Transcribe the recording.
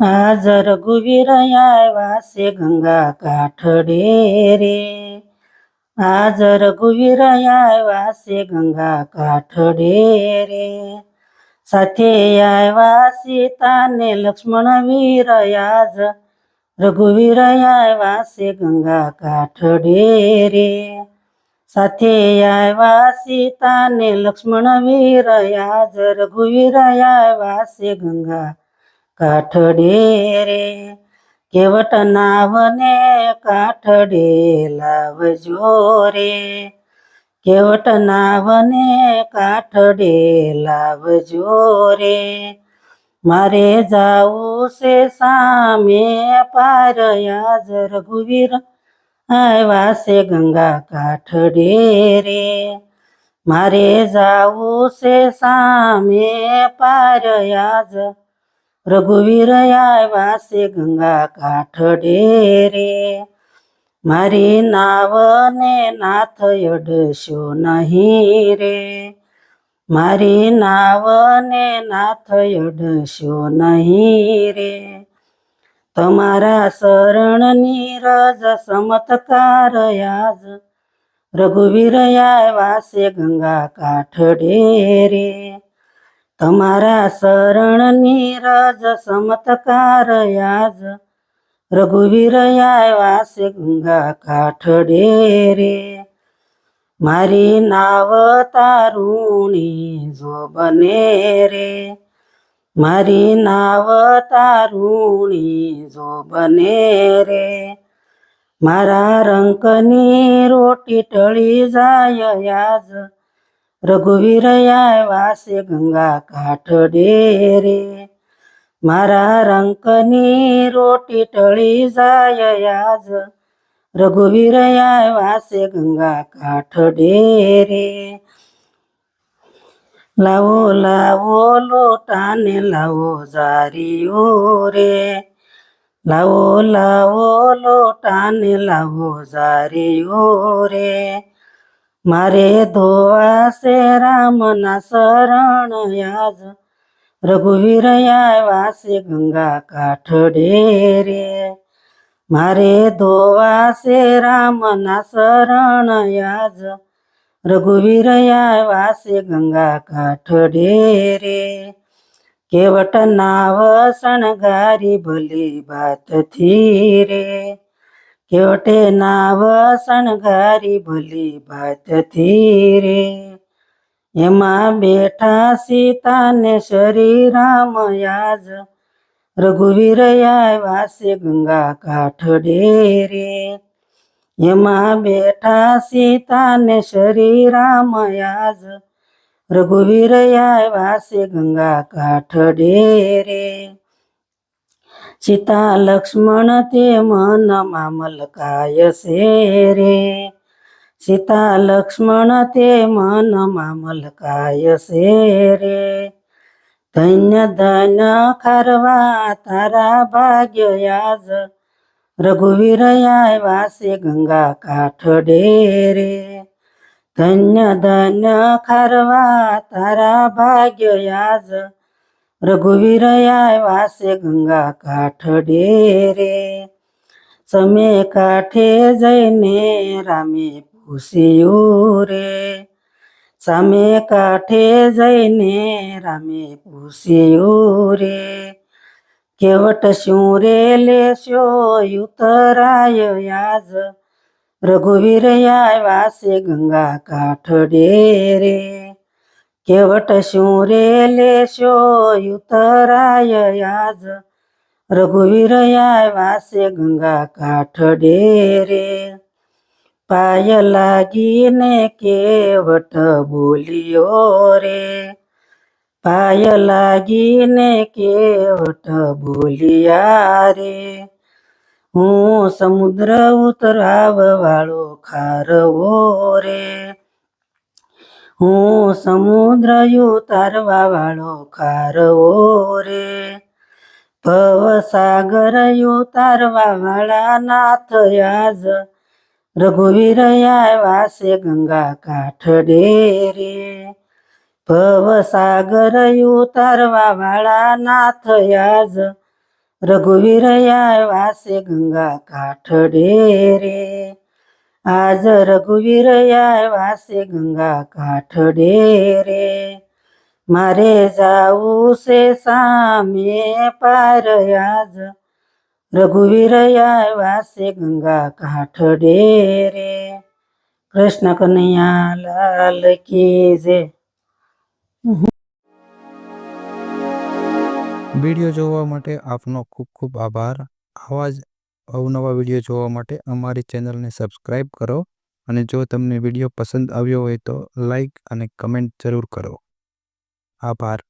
आज रघुवीर આવ્યા છે ગંગા કાઠડે રે। आज रघुवीर આવ્યા છે ગંગા કાઠડે રે। સાથે આવ્યા સીતા ને લક્ષ્મણ વીર। આજ રઘુવીર આવ્યા છે ગંગા કાઠડે રે। સાથે આવ્યા સીતા ને લક્ષ્મણ વીર। આજ રઘુવીર આવ્યા છે ગંગા કાઠડે રે। કેવટ નાવને કાઠડે લાવજો રે। કેવટ નાવને કાઠડે લાવજો રે। મારે જાવું છે સામે પાર। આજ રઘુવીર આવ્યા છે ગંગા કાઠડે રે। મારે જાવું છે સામે પાર। આજ રઘુવીર આવ્યા છે ગંગા કાઠડે રે। મારી નાવને નાથ અડશો નહીં રે। મારી નાવને નાથ અડશો નહીં રે। તમારા શરણની રજ ચમત્કાર। આજ રઘુવીર આવ્યા છે ગંગા કાઠડે રે। તમારા શરણની રજ ચમત્કાર। આજ રઘુવીર આવ્યા છે ગંગા કાઠડે રે। મારી નાવ તારુણી જો બને રે। મારી નાવ તારુણી જો બને રે। મારા રંકની રોટી ટળી જાય। આજ રઘુવીર આવ્યા છે ગંગા કાઠડે રે। મારા રંકની રોટી ટળી જાય। આજ રઘુવીર આવ્યા છે ગંગા કાઠડે રે। લાવો લાવો લોટાને લાવો જારીઓ રે। લાવો લાવો લોટાને લાવો જારીઓ રે। મારે ધોવા છે રામના શરણ। આજ રઘુવીર આવ્યા છે ગંગા કાઠડે રે। મારે ધોવા છે રામના શરણ। આજ રઘુવીર આવ્યા છે ગંગા કાઠડે રે। કેવટ નાવ શણગારી ભલી ભાતથી રે। કેવટે નાવ શણગારી ભલી ભાતથી રે। એમાં બેઠા સીતા ને શ્રી રામ। આજ રઘુવીર આવ્યા છે ગંગા કાઠડે રે। એમાં બેઠા સીતા ને શ્રી રામ। આજ રઘુવીર આવ્યા છે ગંગા કાઠડે રે। સીતા લક્ષ્મણ તે મનમાં મલકાય છે રે। સીતા લક્ષ્મણ તે મનમાં મલકાય છે રે। ધન્ય ધન્ય ખારવા તારા ભાગ્ય। આજ રઘુવીર આવ્યા છે ગંગા કાઠડે રે। ધન્ય ધન્ય ખારવા તારા ભાગ્ય। આજ રઘુવીર આવ્યા છે ગંગા કાઠડે રે। સમે કાંઠે જઈને રામે પૂછ્યું રે। સામે કાંઠે જઈને રામે પૂછ્યું રે। કેવટ શું રે લેશો ઉતરાય। આજ રઘુવીર આવ્યા છે ગંગા કાઠડે રે। કેવટ શું રે લેશો ઉતરાય। આજ રઘુવીર આવ્યા છે ગંગા કાઠડે રે। પાય લાગીને કેવટ બોલ્યો રે। પાય લાગીને કેવટ બોલ્યા રે। હું સમુદ્ર ઉતરાવ વાળો ખારવો રે। હું સમુદ્ર ઉતારવા વાળો ખારવો રે। ભવસાગર ઉતારવા વાળા નાથ। આજ રઘુવીર આવ્યા છે ગંગા કાઠડે રે। ભવસાગર ઉતારવા વાળા નાથ। આજ રઘુવીર આવ્યા છે ગંગા કાઠડે રે, આજ રઘુવીર આવ્યા છે ગંગા કાઠડે રે, મારે જાવું છે સામે પાર આજ રઘુવીર આવ્યા છે ગંગા કાઠડે રે. કૃષ્ણ કનૈયા લાલ કી જય. વિડીયો જોવા માટે આપનો ખૂબ ખૂબ આભાર. આવા જ અવનવા વિડીયો જોવા માટે અમારી ચેનલને સબસ્ક્રાઈબ કરો અને જો તમને વિડીયો પસંદ આવ્યો હોય તો લાઈક અને કમેન્ટ જરૂર કરો. આભાર.